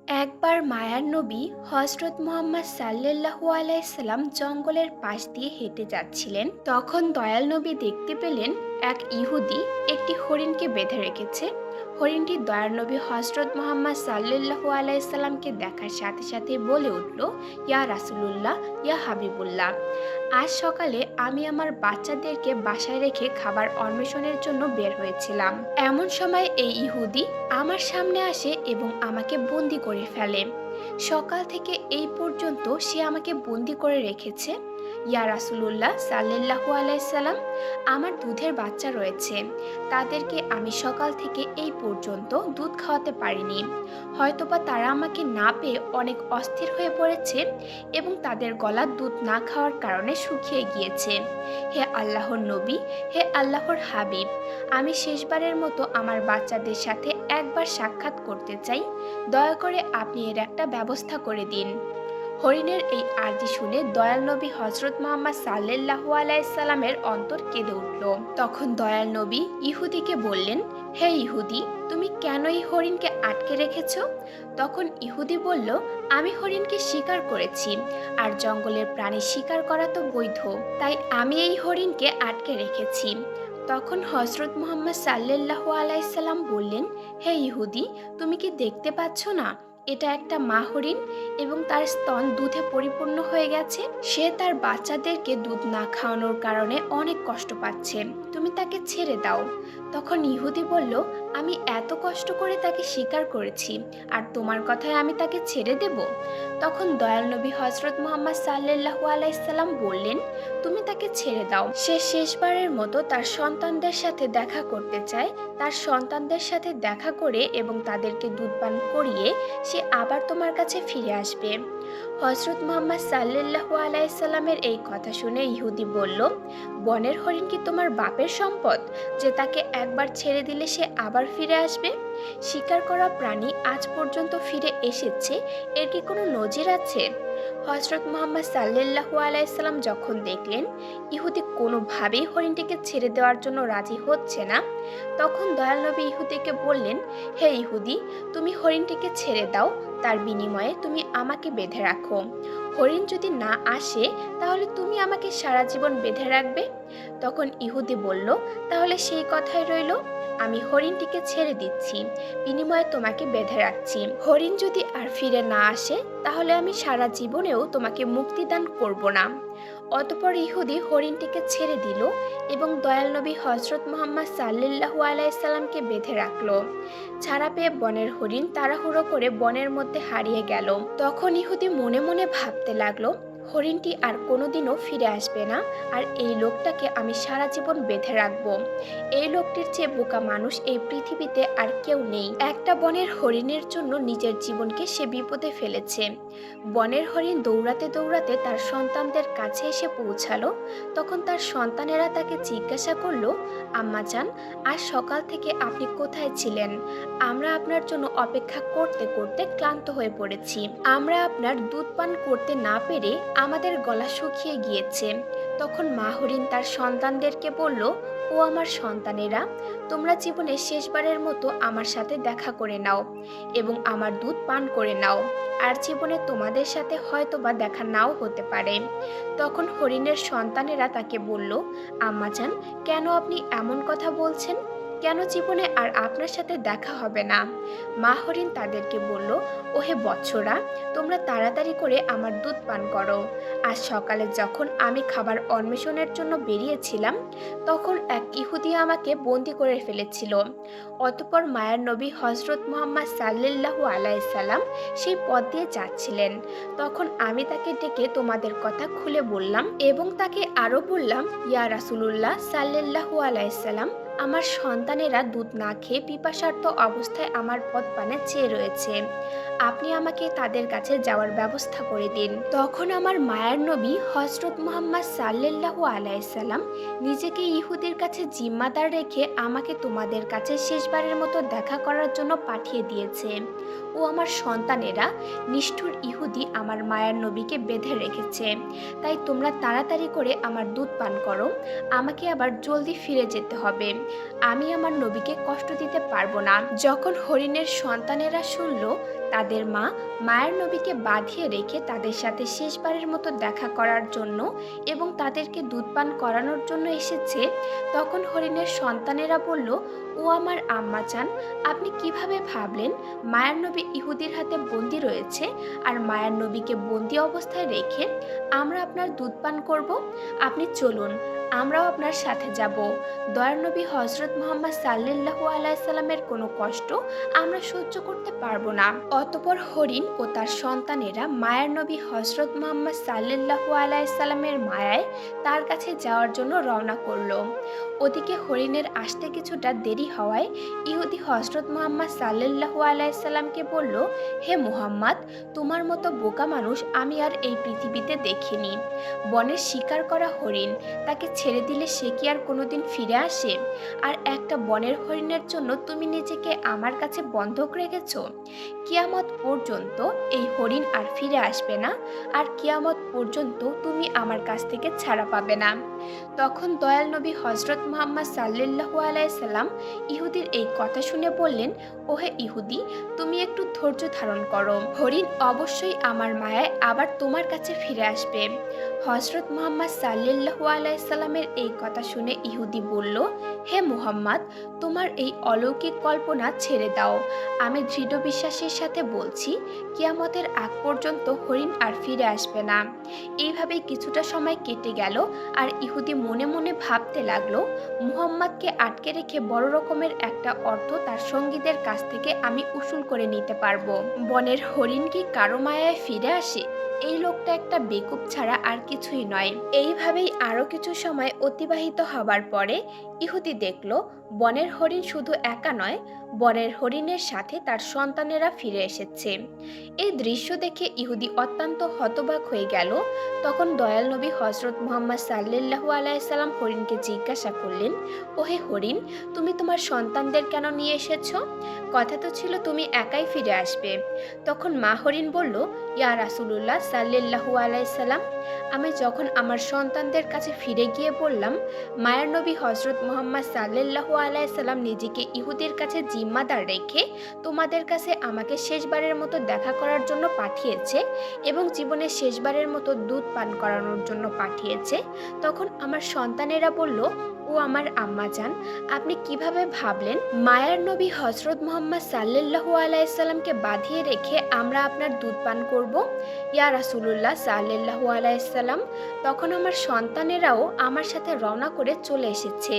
একবার মায়ার নবী হজরত মুহাম্মদ সাল্লাল্লাহু আলাইসাল্লাম জঙ্গলের পাশ দিয়ে হেঁটে যাচ্ছিলেন। তখন দয়াল নবী দেখতে পেলেন এক ইহুদি একটি হরিণকে বেঁধে রেখেছে। হরিণটি দয়াল নবী হজরত মুহাম্মদ সাল্লাল্লাহু আলাইসাল্লামকে দেখার সাথে সাথে বলে উঠল, ইয়া রাসূলুল্লাহ, ইয়া হাবিবুল্লাহ, আজ সকালে আমি আমার বাচ্চাদেরকে বাসায় রেখে খাবার অন্বেষণের জন্য বের হয়েছিলাম। এমন সময় এই ইহুদি আমার সামনে আসে এবং আমাকে বন্দি করে ফেলে। সকাল থেকে এই পর্যন্ত সে আমাকে বন্দি করে রেখেছে। ইয়া রাসূলুল্লাহ সাল্লাল্লাহু আলাইসাল্লাম, আমার দুধের বাচ্চা রয়েছে, তাদেরকে আমি সকাল থেকে এই পর্যন্ত দুধ খাওয়াতে পারিনি। হয়তোবা তারা আমাকে না পেয়ে অনেক অস্থির হয়ে পড়েছে এবং তাদের গলার দুধ না খাওয়ার কারণে শুকিয়ে গিয়েছে। হে আল্লাহর নবী, হে আল্লাহর হাবিব, আমি শেষবারের মতো আমার বাচ্চাদের সাথে একবার সাক্ষাৎ করতে চাই। দয়া করে আপনি এর একটা ব্যবস্থা করে দিন। হরিণের এই আরজি শুনে দয়াল নবী হজরত মুহাম্মদ সাল্লাল্লাহু আলাইসাল্লামের অন্তর কেঁদে উঠল। তখন দয়াল নবী ইহুদিকে বললেন, হে ইহুদি, তুমি কেন এই হরিণকে আটকে রেখেছ? তখন ইহুদি বলল, আমি হরিণকে শিকার করেছি, আর জঙ্গলের প্রাণী শিকার করা তো বৈধ, তাই আমি এই হরিণকে আটকে রেখেছি। তখন হজরত মুহাম্মদ সাল্লাল্লাহু আলাইসাল্লাম বললেন, হে ইহুদি, তুমি কি দেখতে পাচ্ছ না এটা একটা মা হরিণ এবং তার স্তন দুধে পরিপূর্ণ হয়ে গেছে? সে তার বাচ্চাদেরকে দুধ না খাওয়ানোর কারণে অনেক কষ্ট পাচ্ছে, তুমি তাকে ছেড়ে দাও। তখন ইহুদি বলল, আমি এত কষ্ট করে তাকে শিকার করেছি, আর তোমার কথায় আমি তাকে ছেড়ে দেব? তখন দয়াল নবী হজরত মুহাম্মদ সাল্লাল্লাহু আলাইসাল্লাম বললেন, তুমি তাকে ছেড়ে দাও। সে শেষবারের মতো তার সন্তানদের সাথে দেখা করতে চায়। তার সন্তানদের সাথে দেখা করে এবং তাদেরকে দুধ পান করিয়ে সে আবার তোমার কাছে ফিরে আসবে। হজরত মুহাম্মদ সাল্লাল্লাহু আলাইসাল্লামের এই কথা শুনে ইহুদি বলল, বনের হরিণ কি তোমার বাপের সম্পদ যে তাকে একবার ছেড়ে দিলে সে আবার ফিরে আসবে? শিকার করা প্রাণী আজ পর্যন্ত ফিরে এসেছে, এর কি কোনো নজির আছে? হজরত মুহাম্মদ সাল্লাল্লাহু আলাইসাল্লাম যখন দেখলেন ইহুদি কোনোভাবেই হরিণটিকে ছেড়ে দেওয়ার জন্য রাজি হচ্ছে না, তখন দয়াল নবী ইহুদিকে বললেন, হে ইহুদি, তুমি হরিণটিকে ছেড়ে দাও, তার বিনিময়ে তুমি আমাকে বেঁধে রাখো। হরিণ যদি না আসে তাহলে তুমি আমাকে সারা জীবন বেঁধে রাখবে? তখন ইহুদি বলল, তাহলে সেই কথাই রইল, আমি হরিণটিকে ছেড়ে দিচ্ছি, বিনিময়ে তোমাকে বেঁধে রাখছি। হরিণ যদি আর ফিরে না আসে তাহলে আমি সারা জীবনেও তোমাকে মুক্তিদান করব না। অতঃপর ইহুদি হরিণটিকে ছেড়ে দিল এবং দয়াল নবী হজরত মুহাম্মদ সাল্লাল্লাহু আলাইসাল্লামকে বেঁধে রাখল। ছাড়া পেয়ে বনের হরিণ তাড়াহুড়ো করে বনের মধ্যে হারিয়ে গেল। তখন ইহুদি মনে মনে ভাবতে লাগলো, হরিণটি আর কোনোদিনও ফিরে আসবে না, আর এই লোকটাকে আমি সারা জীবন বেঁধে রাখবো। এই লোকটির চেয়ে বোকা মানুষ এই পৃথিবীতে আর কেউ নেই। একটা বনের হরিণের জন্য নিজের জীবনকে সে বিপদে ফেলেছে। বনের হরিণ দৌড়াতে দৌড়াতে তার সন্তানদের কাছে এসে পৌঁছালো। তখন তার সন্তানেরা তাকে জিজ্ঞাসা করলো, আম্মাজান, আজ সকাল থেকে আপনি কোথায় ছিলেন? আমরা আপনার জন্য অপেক্ষা করতে করতে ক্লান্ত হয়ে পড়েছি। আমরা আপনার দুধ পান করতে না পেরে আমাদের গলা শুকিয়ে গিয়েছে। তখন মা হরিণ তার সন্তানদেরকে বলল, ও আমার সন্তানেরা, তোমরা জীবনে শেষবারের মতো আমার সাথে দেখা করে নাও এবং আমার দুধ পান করে নাও, আর জীবনে তোমাদের সাথে হয়তোবা দেখা নাও হতে পারে। তখন হরিণের সন্তানেরা তাকে বলল, আম্মাজান, কেন আপনি এমন কথা বলছেন? কেন জীবনে আর আপনার সাথে দেখা হবে না? মা হরিণ তাদেরকে বলল, ওহে বৎসরা, তোমরা তাড়াতাড়ি করে আমার দুধ পান করো। আজ সকালে যখন আমি খাবার অন্বেষণের জন্য বেরিয়েছিলাম তখন এক ইহুদি আমাকে বন্দি করে ফেলেছিল। অতঃপর মায়ার নবী হজরত মুহাম্মদ সাল্লাল্লাহু আলাইসাল্লাম সেই পথ দিয়ে যাচ্ছিলেন। তখন আমি তাকে ডেকে তোমাদের কথা খুলে বললাম এবং তাকে আরও বললাম, ইয়া রাসূলুল্লাহ সাল্লাল্লাহু আলাইসাল্লাম, আমার সন্তানেরা দুধ না খেয়ে পিপাসার্ত অবস্থায় আমার পথ পানে চেয়ে রয়েছে, আপনি আমাকে তাদের কাছে যাওয়ার ব্যবস্থা করে দিন। তখন আমার মায়ার নবী হজরত মুহাম্মদ সাল্লাল্লাহু আলাইসাল্লাম নিজেকে ইহুদির কাছে জিম্মাদার রেখে আমাকে তোমাদের কাছে শেষবারের মতো দেখা করার জন্য পাঠিয়ে দিয়েছে। ও আমার সন্তানেরা, নিষ্ঠুর ইহুদি আমার মায়ার নবীকে বেঁধে রেখেছে, তাই তোমরা তাড়াতাড়ি করে আমার দুধ পান করো, আমাকে আবার জলদি ফিরে যেতে হবে, আমি আমার নবীকে কষ্ট দিতে পারবো না। যখন হরিণের সন্তানেরা শুনল তাদের মা মায়ার নবীকে বাঁধিয়ে রেখে তাদের সাথে শেষবারের মতো দেখা করার জন্য এবং তাদেরকে দুধ পান করানোর জন্য এসেছে, তখন হরিণের সন্তানেরা বলল, ও আমার আম্মা চান, আপনি কিভাবে ভাবলেন মায়ার নবী ইহুদির হাতে বন্দী রয়েছে আর মায়ার নবীকে বন্দী অবস্থায় রেখে আমরা আপনার দুধ পান করব? আপনি চলুন, আমরাও আপনার সাথে যাব। দয়ার নবী হজরত মুহাম্মদ সাল্লাল্লাহু আলাইহি সাল্লামের কোনো কষ্ট আমরা সহ্য করতে পারবো না। অতঃপর হরিণ ও তার সন্তানেরা মায়ার নবী হজরত মুহাম্মদ সাল্লাল্লাহু আলাইহি সাল্লামের মায়ায় তার কাছে যাওয়ার জন্য রওনা করলো। ওদিকে হরিণের আসতে কিছুটা দেরি হওয়ায় ইহুদি হজরত মুহাম্মদ সাল্লাল্লাহু আলাইহি সাল্লামকে বলল, হে মুহাম্মদ, তোমার মতো বোকা মানুষ আমি আর এই পৃথিবীতে দেখিনি। বনের শিকার করা হরিণ, তাকে ছেড়ে দিলে সে কি আর কোনোদিন ফিরে আসে? আর একটা বনের হরিণের জন্য তুমি নিজেকে আমার কাছে বন্ধক রেখেছো। কিয়ামত পর্যন্ত এই হরিণ আর ফিরে আসবে না, আর কিয়ামত পর্যন্ত তুমি আমার কাছ থেকে ছাড়া পাবে না। তখন দয়াল নবী হজরত মুহাম্মদ সাল্লাল্লাহু আলাইহি সাল্লাম ইহুদির এই কথা শুনে বললেন, ওহে ইহুদি, তুমি একটু ধৈর্য ধারণ করো, হরিণ অবশ্যই আমার মায়ায় আবার তোমার কাছে ফিরে আসবে। হজরত মুহাম্মদ সাল্লাল্লাহু আলাইহি সাল্লামের এই কথা শুনে ইহুদি বলল, হে মুহাম্মদ, তোমার এই অলৌকিক কল্পনা ছেড়ে দাও। আমি দৃঢ় বিশ্বাসের সাথে বলছি, কিয়ামতের আগ পর্যন্ত হরিণ আর ফিরে আসবে না। এইভাবেই কিছুটা সময় কেটে গেল আর ইহুদি মনে মনে ভাবতে লাগলো, মুহাম্মদকে আটকে রেখে বড় রকমের একটা অর্থ তার সঙ্গীদের কাছ থেকে আমি উসুল করে নিতে পারবো। বনের হরিণ কি কারো মায়ায় ফিরে আসে? এই লোকটা একটা বেকুব ছাড়া আর কিছুই নয়। এইভাবেই আরো কিছু সময় অতিবাহিত হবার পরে ইহুদি দেখল বনের হরিণ শুধু একা নয়, বনের হরিণের সাথে তার সন্তানেরা ফিরে এসেছে। এই দৃশ্য দেখে ইহুদি অত্যন্ত হতবাক হয়ে গেল। তখন দয়াল নবী হজরত মুহাম্মদ সাল্লাল্লাহু আলাইহি সাল্লাম হরিণকে জিজ্ঞাসা করলেন, ওহে হরিণ, তুমি তোমার সন্তানদের কেন নিয়ে এসেছো? কথা তো ছিল তুমি একাই ফিরে আসবে। তখন মা হরিণ বলল, ইয়া রাসূলুল্লাহ সাল্লাল্লাহু আলাইহি সাল্লাম, আমি যখন আমার সন্তানদের কাছে ফিরে গিয়ে বললাম, মায়ার নবী হজরত মুহাম্মদ সাল্লাল্লাহু আলাইহি সাল্লাম নিজেকে ইহুদির কাছে জিম্মাদার রেখে তোমাদের কাছে আমাকে শেষবারের মতো দেখা করার জন্য পাঠিয়েছে এবং জীবনের শেষবারের মতো দুধ পান করানোর জন্য পাঠিয়েছে, তখন আমার সন্তানেরা বলল, ও আমার আম্মা জান, আপনি কিভাবে ভাবলেন মায়ার নবী হজরত মুহাম্মদ সাল্লাল্লাহু আলাইহি সাল্লামকে বাঁধিয়ে রেখে আমরা আপনার দুধ পান করব? ইয়া রাসূলুল্লাহ সাল্লাল্লাহু আলাইহি সাল্লাম, তখন আমার সন্তানেরাও আমার সাথে রওনা করে চলে এসেছে।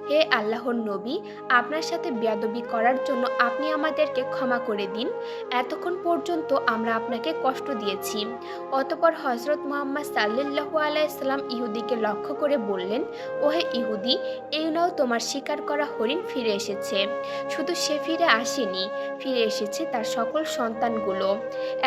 হে আল্লাহর নবী, আপনার সাথে বেয়াদবি করার জন্য আপনি আমাদেরকে ক্ষমা করে দিন। এতক্ষণ পর্যন্ত আমরা আপনাকে কষ্ট দিয়েছি। অতঃপর হজরত মুহাম্মদ সাল্লাল্লাহু আলাইহি সাল্লাম ইহুদিকে লক্ষ্য করে বললেন, ওহে ইহুদি, এই নাও তোমার শিকার করা হরিণ ফিরে এসেছে। শুধু সে ফিরে আসেনি, ফিরে এসেছে তার সকল সন্তানগুলো।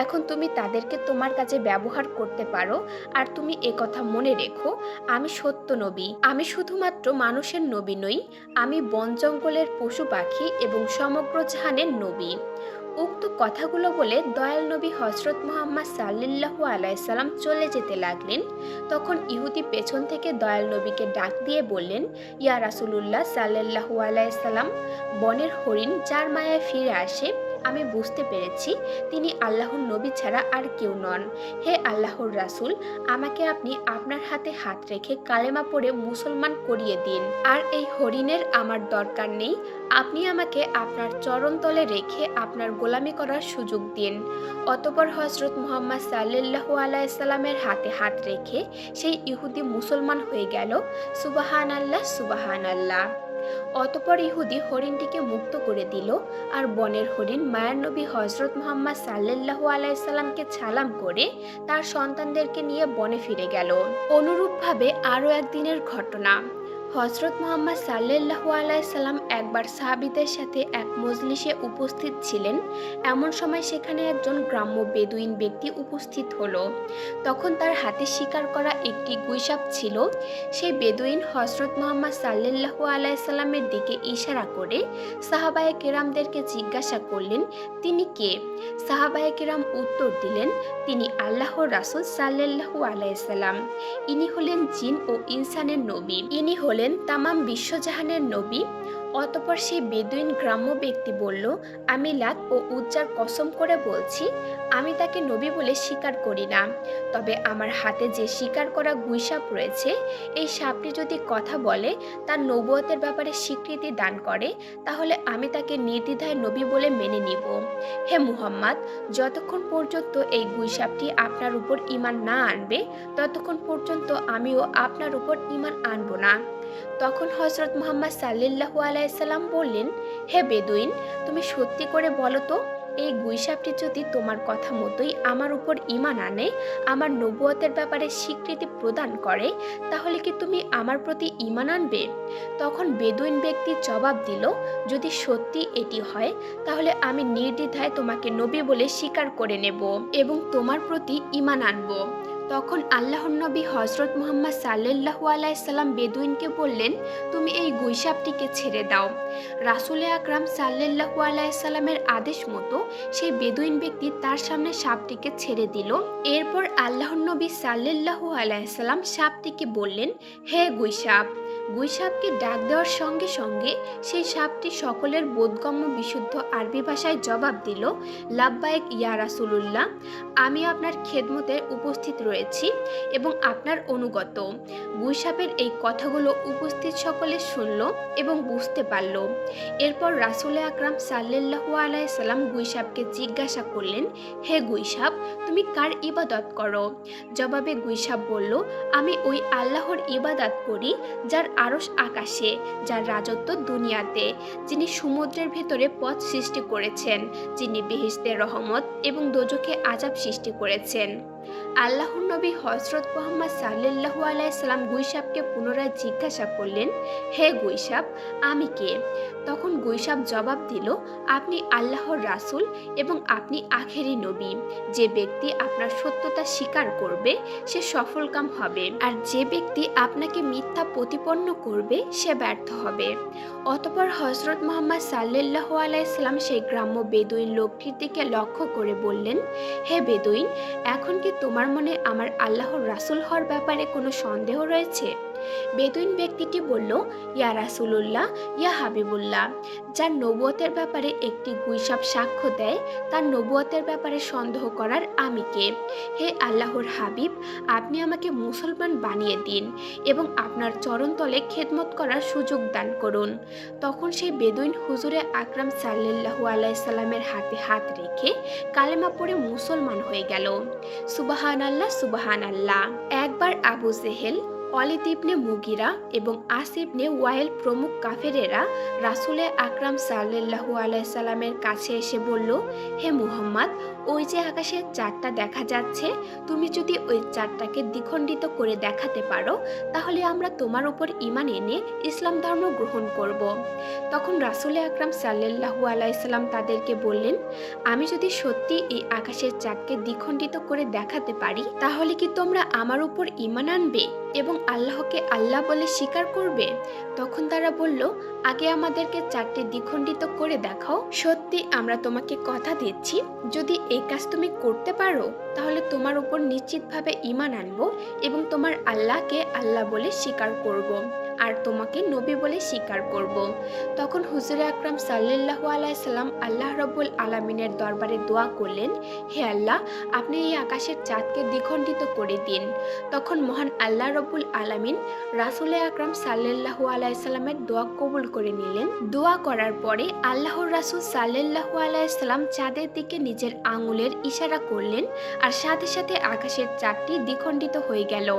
এখন তুমি তাদেরকে তোমার কাছে ব্যবহার করতে পারো। আর তুমি একথা মনে রেখো, আমি সত্য নবী। আমি শুধুমাত্র মানুষের নবী নই, আমি বন জঙ্গলের পশু পাখি এবং সমগ্র জাহানের নবী। উক্ত কথাগুলো বলে দয়াল নবী হজরত মুহাম্মদ সাল্লাল্লাহু আলাইহি সাল্লাম চলে যেতে লাগলেন। তখন ইহুদি পেছন থেকে দয়াল নবীকে ডাক দিয়ে বললেন, ইয়া রাসূলুল্লাহ সাল্লাল্লাহু আলাইহি সাল্লাম, বনের হরিণ যার মায়ায় ফিরে আসে, আমি বুঝতে পেরেছি তিনি আল্লাহর নবী ছাড়া আর কেউ নন। হে আল্লাহর রাসূল, আমাকে আপনি আপনার হাতে হাত রেখে কালেমা পড়ে মুসলমান করিয়ে দিন। আর এই হরিণের আমার দরকার নেই, আপনি আমাকে আপনার চরণতলে রেখে আপনার গোলামি করার সুযোগ দিন। অতঃপর হজরত মুহাম্মদ সাল্লাল্লাহু আলাইহি সাল্লামের হাতে হাত রেখে সেই ইহুদি মুসলমান হয়ে গেল। সুবহানাল্লাহ, সুবহানাল্লাহ। অতঃপর ইহুদি হরিণটিকে মুক্ত করে দিল আর বনের হরিণ মায়ার নবী হজরত মুহাম্মদ সাল্লাল্লাহু আলাইহি সাল্লামকে সালাম করে তার সন্তানদেরকে নিয়ে বনে ফিরে গেল। অনুরূপভাবে আরও একদিনের ঘটনা। হজরত মুহাম্মদ সাল্লাল্লাহু আলাইহি সাল্লাম একবার সাহাবীদের সাথে এক মজলিসে উপস্থিত ছিলেন। এমন সময় সেখানে একজন গ্রাম্য বেদুইন ব্যক্তি উপস্থিত হলো। তখন তার হাতে শিকার করা একটি গুইসাপ ছিল। সেই বেদুইন হজরত মুহাম্মদ সাল্লাল্লাহু আলাইহি সাল্লামের দিকে ইশারা করে সাহাবায়ে কেরামদেরকে জিজ্ঞাসা করলেন, তিনি কে? সাহাবায়ে কেরাম উত্তর দিলেন, তিনি আল্লাহর রাসূল সাল্লাল্লাহু আলাইহি সাল্লাম। ইনি হলেন জিন ও ইনসানের নবী। ইনি হলেন তামাম বিশ্বজাহানের নবী। অতঃপর সেই বেদুইন গ্রাম্য ব্যক্তি বলল, আমি লাত ও উজ্জার কসম করে বলছি, আমি তাকে নবী বলে স্বীকার করি না। তবে আমার হাতে যে শিকার করা গুইসাপ রয়েছে, এই সাপটি যদি কথা বলে, তার নবুয়তের ব্যাপারে স্বীকৃতি দান করে, তাহলে আমি তাকে নির্দ্বিধায় নবী বলে মেনে নিব। হে মুহাম্মদ, যতক্ষণ পর্যন্ত এই গুইসাপটি আপনার উপর ঈমান না আনবে, ততক্ষণ পর্যন্ত আমিও আপনার উপর ঈমান আনব না। তখন হযরত মুহাম্মদ সাল্লাল্লাহু আলাইহি সাল্লাম বললেন, হে বেদুইন, তুমি সত্যি করে বলো তো, এই গুইসাপটি যদি তোমার কথা মতোই আমার উপর ঈমান আনে, আমার নবুয়তের ব্যাপারে স্বীকৃতি প্রদান করে, তাহলে কি তুমি আমার প্রতি ঈমান আনবে? তখন বেদুইন ব্যক্তি জবাব দিল, যদি সত্যি এটি হয়, তাহলে আমি নির্দ্বিধায় তোমাকে নবী বলে স্বীকার করে নেব এবং তোমার প্রতি ঈমান আনব। তখন আল্লাহর নবী হযরত মুহাম্মদ সাল্লাল্লাহু আলাইহি সাল্লাম বেদুইনকে বললেন, তুমি এই গুইসাপটিকে ছেড়ে দাও। রাসূল আকরাম সাল্লাল্লাহু আলাইহি সাল্লামের আদেশ মতো সেই বেদুইন ব্যক্তি তার সামনে সাপটিকে ছেড়ে দিল। এরপর আল্লাহর নবী সাল্লাল্লাহু আলাইহি সাল্লাম সাপটিকে বললেন, হে গুইসাপ। গুইসাপকে ডাক দেওয়ার সঙ্গে সঙ্গে সেই সাপটি সকলের বোধগম্য বিশুদ্ধ আরবি ভাষায় জবাব দিল, লাব্বাইক ইয়া রাসূলুল্লাহ, আমি আপনার খেদমতে উপস্থিত রয়েছি এবং আপনার অনুগত। গুইসাপের এই কথাগুলো উপস্থিত সকলে শুনল এবং বুঝতে পারল। এরপর রাসূল আকরাম সাল্লাল্লাহু আলাইহি সাল্লাম গুইসাপকে জিজ্ঞাসা করলেন, হে গুইসাপ, তুমি কার ইবাদত করো? জবাবে গুইসাপ বলল, আমি ওই আল্লাহর ইবাদত করি যার আরশ আকাশে, যার রাজত্ব দুনিয়াতে, যিনি সমুদ্রের ভেতরে পথ সৃষ্টি করেছেন, যিনি বেহেশতের রহমত এবং দোজখে আযাব সৃষ্টি করেছেন। আল্লাহর নবী হযরত মুহাম্মদ সাল্লাল্লাহু আলাইহি সাল্লাম গুইসাপকে পুনরায় জিজ্ঞাসা করলেন, হে গুইসাপ, আমি কে? তখন গুইসাপ জবাব দিল, আপনি আল্লাহর রাসূল এবং আপনি আখেরি নবী। যে ব্যক্তি আপনার সত্যতা স্বীকার করবে সে সফলকাম হবে, আর যে ব্যক্তি আপনাকে মিথ্যা প্রতিপন্ন করবে সে ব্যর্থ হবে। অতঃপর হযরত মুহাম্মদ সাল্লাল্লাহু আলাইহি সাল্লাম সেই গ্রাম্য বেদুইন লোকটির দিকে লক্ষ্য করে বললেন, হে বেদুইন, এখন কি তোমার মনে আমার আল্লাহর রাসূল হওয়ার ব্যাপারে কোনো সন্দেহ রয়েছে? বেদুইন ব্যক্তিটি বলল, ইয়া রাসূলুল্লাহ, ইয়া হাবিবুল্লাহ, যার নবুয়তের ব্যাপারে একটি গুইসাপ সাক্ষ্য দেয়, তার নবুয়তের ব্যাপারে সন্দেহ করার আমি কে? হে আল্লাহর হাবিব, আপনি আমাকে মুসলমান বানিয়ে দিন এবং আপনার চরণতলে খেদমত করার সুযোগ দান করুন। তখন সেই বেদুইন হুজুরে আকরাম সাল্লাল্লাহু আলাইহি সাল্লামের হাতে হাত রেখে কালেমা পড়ে মুসলমান হয়ে গেল। সুবহানাল্লাহ, সুবহানাল্লাহ। একবার আবু জেহেল, ওয়ালিদ ইবনে মুগিরা এবং আস ইবনে ওয়াইল প্রমুখ কাফেরেরা রাসূলে আকরাম সাল্লাল্লাহু আলাইহি সাল্লামের কাছে এসে বলল, হে মুহাম্মদ, ওই যে আকাশের চাঁদটা দেখা যাচ্ছে, তুমি যদি ওই চাঁদটাকে দ্বিখণ্ডিত করে দেখাতে পারো, তাহলে আমরা তোমার উপর ঈমান এনে ইসলাম ধর্ম গ্রহণ করব। তখন রাসূলে আকরাম সাল্লাল্লাহু আলাইহি সাল্লাম তাদেরকে বললেন, আমি যদি সত্যি এই আকাশের চাঁদকে দ্বিখণ্ডিত করে দেখাতে পারি, তাহলে কি তোমরা আমার উপর ঈমান আনবে এবং আল্লাহকে আল্লাহ বলে স্বীকার করবে? তখন তারা বলল, আগে আমাদেরকে চারটি দ্বিখণ্ডিত করে দেখাও। সত্যি আমরা তোমাকে কথা দিচ্ছি, যদি এই কাজ তুমি করতে পারো, তাহলে তোমার উপর নিশ্চিতভাবে ঈমান আনবো এবং তোমার আল্লাহকে আল্লাহ বলে স্বীকার করব আর তোমাকে নবী বলে স্বীকার করব। তখন হুজুরে আকরাম সাল্লাল্লাহু আলাইহি সাল্লাম আল্লাহ রাব্বুল আলামিনের দরবারে দোয়া করলেন, হে আল্লাহ, আপনি এই আকাশের চাঁদকে দ্বিখণ্ডিত করে দিন। তখন মহান আল্লাহ রাব্বুল আলামিন রাসূলে আকরাম সাল্লাল্লাহু আলাইহি সাল্লামের দোয়া কবুল করে নিলেন। দোয়া করার পরে আল্লাহর রাসূল সাল্লাল্লাহু আলাইহি সাল্লাম চাঁদের দিকে নিজের আঙুলের ইশারা করলেন আর সাথে সাথে আকাশের চাঁদটি দ্বিখণ্ডিত হয়ে গেল।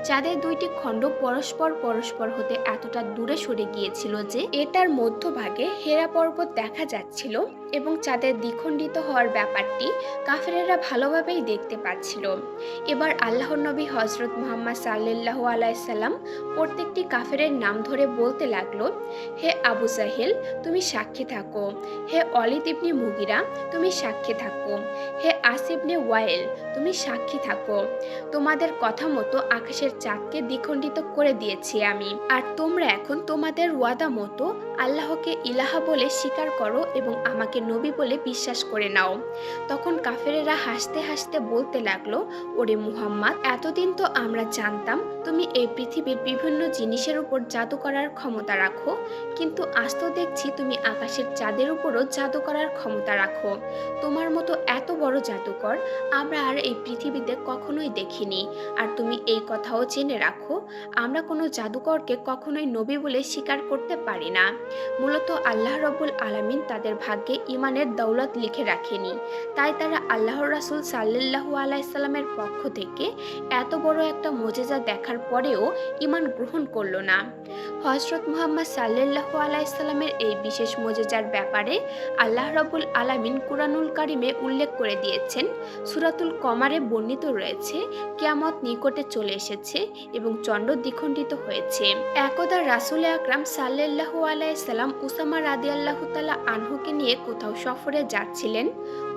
চাঁদের দুইটি খণ্ড পরস্পর পরস্পর হতে এতটা দূরে সরে গিয়েছিল যে এটার মধ্যভাগে হেরা পর্বত দেখা যাচ্ছিল এবং চাঁদের দ্বিখণ্ডিত হওয়ার ব্যাপারটি কাফেরেরা ভালোভাবেই দেখতে পাচ্ছিল। এবার আল্লাহর নবী হযরত মুহাম্মদ সাল্লাল্লাহু আলাইহি সাল্লাম প্রত্যেকটি কাফেরের নাম ধরে বলতে লাগলো, হে আবু জাহেল, তুমি সাক্ষী থাকো। হে ওয়ালিদ ইবনে মুগিরা, তুমি সাক্ষী থাকো। হে আস ইবনে ওয়াইল, তুমি সাক্ষী থাকো। তোমাদের কথা মতো আকাশের চাঁদকে দ্বিখণ্ডিত করে দিয়েছি আমি, আর তোমরা এখন তোমাদের ওয়াদা মতো আল্লাহকে ইলাহা বলে স্বীকার করো এবং আমাকে নবী বলে বিশ্বাস করে নাও। তখন কাফেরেরা হাসতে হাসতে বলতে লাগলো, ওরে মুহাম্মদ, এতদিন তো আমরা জানতাম তুমি এই পৃথিবীর বিভিন্ন জিনিসের উপর জাদু করার ক্ষমতা রাখো, কিন্তু আজ তো দেখছি তুমি আকাশের চাঁদের উপরও জাদু করার ক্ষমতা রাখো। তোমার মতো এত বড় জাদুকর আমরা আর এই পৃথিবীতে কখনোই দেখিনি। আর তুমি এই কথাও জেনে রাখো, আমরা কোনো জাদুকরকে কখনোই নবী বলে স্বীকার করতে পারি না। মূলত আল্লাহ রব্বুল আলামিন তাদের ভাগ্যে ইমানের দৌলত লিখে রাখেনি, তাই তারা আল্লাহর রাসূল সাল্লাল্লাহু আলাইহি সাল্লামের পক্ষ থেকে এত বড় একটা মুজিজা দেখার পরেও ঈমান গ্রহণ করল না। হযরত মুহাম্মদ সাল্লাল্লাহু আলাইহি সাল্লামের এই বিশেষ মুজিজার ব্যাপারে আল্লাহ রাব্বুল আলামিন কুরআনুল কারীমে উল্লেখ করে দিয়েছেন। সূরাতুল কমারে বর্ণিত রয়েছে, কিয়ামত নিকটে চলে এসেছে এবং চন্দ্র দ্বিখণ্ডিত হয়েছে। একদা রাসূল আকরাম সাল্লাল্লাহু আলাইহি সাল্লাম উসামা রাদিয়াল্লাহু তাআলা আনহুকে নিয়ে কোথাও সফরে যাচ্ছিলেন।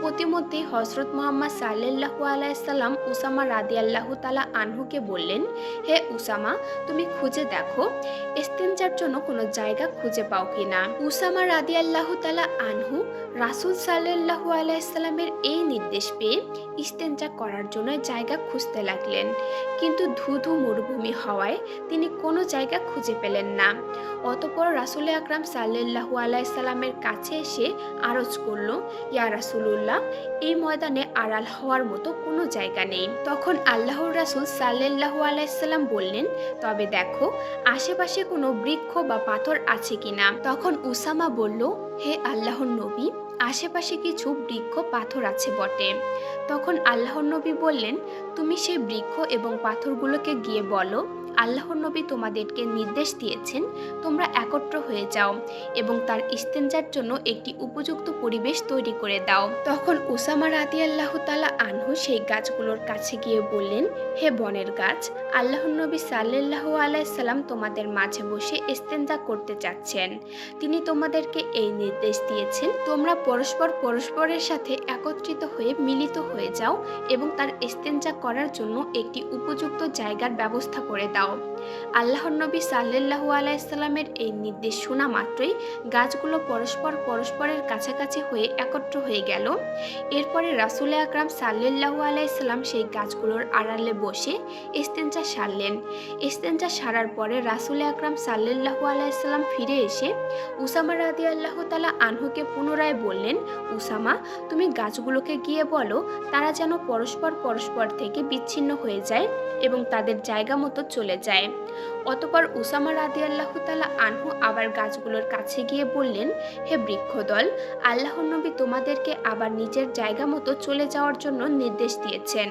প্রতিমধ্যে হযরত মুহাম্মদ সাল্লাল্লাহু আলাইহি সাল্লাম উসামা রাদিয়াল্লাহু তাআলা আনহুকে বললেন, হে উসামা, তুমি খুঁজে দেখো ইস্তেনজার জন্য কোনো জায়গা খুঁজে পাও কিনা। উসামা রাদিয়াল্লাহু তাআলা আনহু রাসূল সাল্লাল্লাহু আলাইহি সাল্লামের এই নির্দেশ পেয়ে ইস্তেনজা করার জন্য জায়গা খুঁজতে লাগলেন, কিন্তু ধুধু মরুভূমি হওয়ায় তিনি কোনো জায়গা খুঁজে পেলেন না। অতঃপর রাসূল আকরাম সাল্লাল্লাহু আলাইহি সাল্লামের কাছে এসে আরজ করল, ইয়া রাসূলুল্লাহ, এই ময়দানে আড়াল হওয়ার মতো কোনো জায়গা নেই। তখন আল্লাহর রাসূল সাল্লাল্লাহু আলাইহি সাল্লাম বললেন, তবে দেখো আশেপাশে কোনো বৃক্ষ বা পাথর আছে কিনা। তখন উসামা বলল, হে আল্লাহর নবী, আশেপাশে কিছু বৃক্ষ পাথর আছে বটে। তখন আল্লাহর নবী বললেন, তুমি সেই বৃক্ষ এবং পাথরগুলোকে গিয়ে বলো, আল্লাহর নবী তোমাদেরকে নির্দেশ দিয়েছেন তোমরা একত্র হয়ে যাও এবং তার ইস্তেনজার জন্য একটি উপযুক্ত পরিবেশ তৈরি করে দাও। তখন উসামা রাদিয়াল্লাহু তাআলা আনহু সেই গাছগুলোর কাছে গিয়ে বললেন, হে বনের গাছ, আল্লাহর নবী সাল্লাল্লাহু আলাইহি সাল্লাম তোমাদের মাঝে বসে ইস্তেনজা করতে চাচ্ছেন। তিনি তোমাদেরকে এই নির্দেশ দিয়েছেন তোমরা পরস্পরের সাথে একত্রিত হয়ে মিলিত হয়ে যাও এবং তার ইস্তেনজা করার জন্য একটি উপযুক্ত জায়গার ব্যবস্থা করে দাও। আল্লাহর নবী সাল্লাল্লাহু আলাইহি সাল্লামের এই নির্দেশ শোনা মাত্রই গাছগুলো পরস্পরের কাছাকাছি হয়ে একত্র হয়ে গেল। এরপরে রাসূল আকরাম সাল্লাল্লাহু আলাইহি সাল্লাম সেই গাছগুলোর আড়ালে বসে ইস্তেনজা সারলেন। ইস্তেনজা সারার পরে রাসূল আকরাম সাল্লাল্লাহু আলাইহি সাল্লাম ফিরে এসে উসামা রাদিয়াল্লাহু তাআলা আনহুকে পুনরায় বললেন, উসামা, তুমি গাছগুলোকে গিয়ে বলো তারা যেন পরস্পর থেকে বিচ্ছিন্ন হয়ে যায় এবং তাদের জায়গা মতো চলে যায়। অতঃপর উসামা রাদিয়াল্লাহু তাআলা আনহু আবার গাছগুলোর কাছে গিয়ে বললেন, হে বৃক্ষদল, আল্লাহর নবী তোমাদেরকে আবার নিজের জায়গা মতো চলে যাওয়ার জন্য নির্দেশ দিয়েছেন।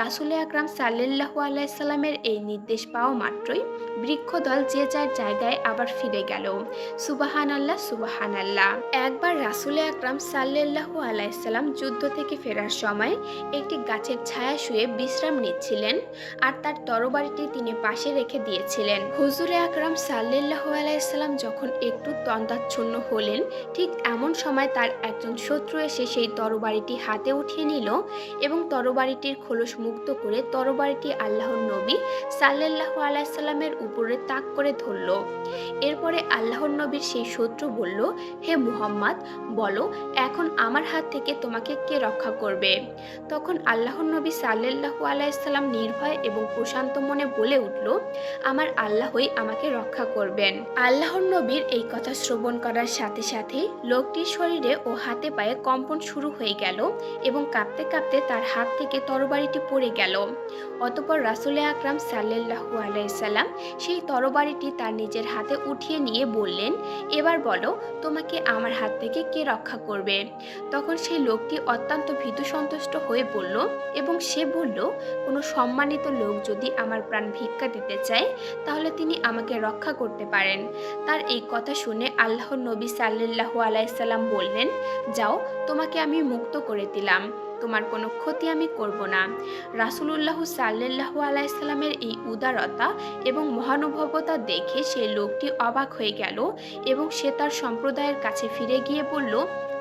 রাসূল আকরাম সাল্লাল্লাহু আলাইহি সাল্লামের এই নির্দেশ পাওয়া মাত্রই বৃক্ষদল যে যার জায়গায় আবার ফিরে গেল। সুবহানাল্লাহ, সুবহানাল্লাহ। একবার রাসূল আকরাম সাল্লাল্লাহু আলাইহি সাল্লাম যুদ্ধ থেকে ফেরার সময় একটি গাছের ছায়া শুয়ে বিশ্রাম নিচ্ছিলেন আর তার তরবারিটি তিনি পাশে রেখে দিয়েছিলেন। হুজুরে আকরাম সাল্লাল্লাহু আলাইহি সাল্লাম যখন একটু তন্দ্রাচ্ছন্ন হলেন, ঠিক এমন সময় তার একজন শত্রু এসে সেই তরবারিটি হাতে উঠিয়ে নিল এবং তরবারিটির খোলস মুক্ত করে তরবারিটি আল্লাহর নবী সাল্লাল্লাহু আলাইহি সাল্লামের উপরে তাক করে ধরল। এরপরে আল্লাহর নবীর সেই শত্রু বলল, হে মুহাম্মদ, বলো এখন আমার হাত থেকে তোমাকে কে রক্ষা করবে। তখন আল্লাহর নবী সাল্লাল্লাহু আলাইহি সাল্লাম নির্ভয় এবং প্রশান্ত মনে বলে উঠল, আমার আল্লাহই আমাকে রক্ষা করবেন। আল্লাহর নবীর এই কথা শ্রবণ করার সাথে সাথে লোকটির শরীরে ও হাতে পায়ে কম্পন শুরু হয়ে গেল এবং কাঁপতে কাঁপতে তার হাত থেকে তরবারিটি পড়ে গেল। অতঃপর রাসূল আকরাম সাল্লাল্লাহু আলাইহি সাল্লাম সেই তরবারিটি তার নিজের হাতে উঠিয়ে নিয়ে বললেন, এবার বলো তোমাকে আমার হাত থেকে কে রক্ষা করবে। তখন সেই লোকটি অত্যন্ত ভীতু সন্তুষ্ট হয়ে বলল এবং সে বলল, কোনো সম্মানিত লোক যদি আমার প্রাণ ভিক্ষা দিতে চায় তাহলে তিনি আমাকে রক্ষা করতে পারেন। তার এই কথা শুনে আল্লাহর নবী সাল্লাল্লাহু আলাইহি সাল্লাম বললেন, যাও, তোমাকে আমি মুক্ত করে দিলাম, তোমার কোনো ক্ষতি আমি করব না। রাসূলুল্লাহ সাল্লাল্লাহু আলাইহি সাল্লামের এই উদারতা এবং মহানুভবতা দেখে সেই লোকটি অবাক হয়ে গেল এবং সে তার সম্প্রদায়ের কাছে ফিরে গিয়ে বলল,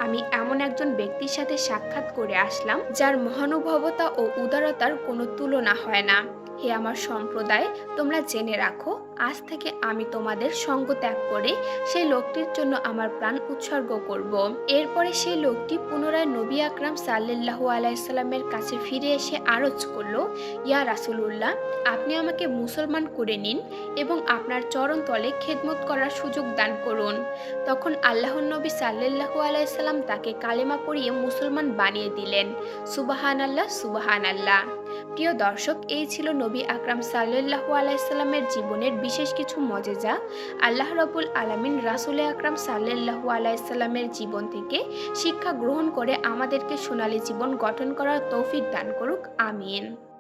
আমি এমন একজন ব্যক্তির সাথে সাক্ষাৎ করে আসলাম যার মহানুভবতা ও উদারতার কোনো তুলনা হয় না। হে আমার সম্প্রদায়, তোমরা জেনে রাখো, আজ থেকে আমি তোমাদের সঙ্গ ত্যাগ করে সেই লোকটির জন্য আমার প্রাণ উৎসর্গ করব। এরপরে সেই লোকটি পুনরায় নবী আকরাম সাল্লাল্লাহু আলাইসাল্লামের কাছে ফিরে এসে আরজ করল, ইয়া রাসূলুল্লাহ, আপনি আমাকে মুসলমান করে নিন এবং আপনার চরণ তলে খেদমত করার সুযোগ দান করুন। তখন আল্লাহর নবী সাল্লাল্লাহু আলাইসাল্লাম তাকে কালেমা পড়িয়ে মুসলমান বানিয়ে দিলেন। সুবাহান আল্লাহ, সুবাহান আল্লাহ। প্রিয় দর্শক, এই ছিল নবী আকরাম সাল্লাল্লাহু আলাইসাল্লামের জীবনের বিশেষ কিছু মজেজা। আল্লাহ রাব্বুল আলামিন রাসূল আকরাম সাল্লাল্লাহু আলাইসাল্লামের জীবন থেকে শিক্ষা গ্রহণ করে আমাদেরকে সোনালী জীবন গঠন করার তৌফিক দান করুক। আমিন।